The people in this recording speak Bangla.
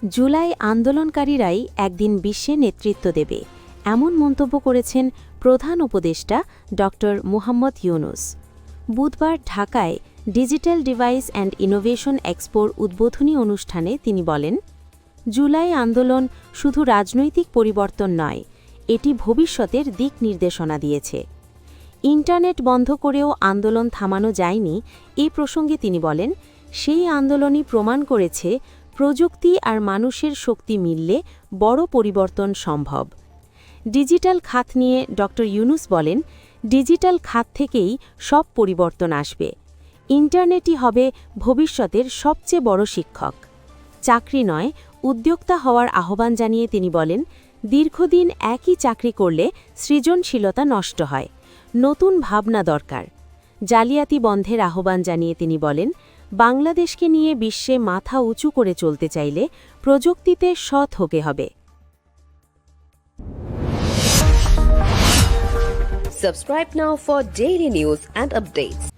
জুলাই আন্দোলনকারীরাই একদিন বিশ্বে নেতৃত্ব দেবে এমন মন্তব্য করেছেন প্রধান উপদেষ্টা ড মুহাম্মদ ইউনুস। বুধবার ঢাকায় ডিজিটাল ডিভাইস অ্যান্ড ইনোভেশন এক্সপোর উদ্বোধনী অনুষ্ঠানে তিনি বলেন, জুলাই আন্দোলন শুধু রাজনৈতিক পরিবর্তন নয়, এটি ভবিষ্যতের দিক নির্দেশনা দিয়েছে। ইন্টারনেট বন্ধ করেও আন্দোলন থামানো যায়নি। এ প্রসঙ্গে তিনি বলেন, সেই আন্দোলনই প্রমাণ করেছে প্রযুক্তি আর মানুষের শক্তি মিললে বড় পরিবর্তন সম্ভব। ডিজিটাল খাত নিয়ে ড ইউনুস বলেন, ডিজিটাল খাত থেকেই সব পরিবর্তন আসবে। ইন্টারনেটই হবে ভবিষ্যতের সবচেয়ে বড় শিক্ষক। চাকরি নয়, উদ্যোক্তা হওয়ার আহ্বান জানিয়ে তিনি বলেন, দীর্ঘদিন একই চাকরি করলে সৃজনশীলতা নষ্ট হয়, নতুন ভাবনা দরকার। জালিয়াতি বন্ধের আহ্বান জানিয়ে তিনি বলেন, বাংলাদেশকে নিয়ে বিশ্বে মাথা উঁচু করে চলতে চাইলে প্রযুক্তিতে সৎ হতে হবে। Subscribe now for daily news and updates.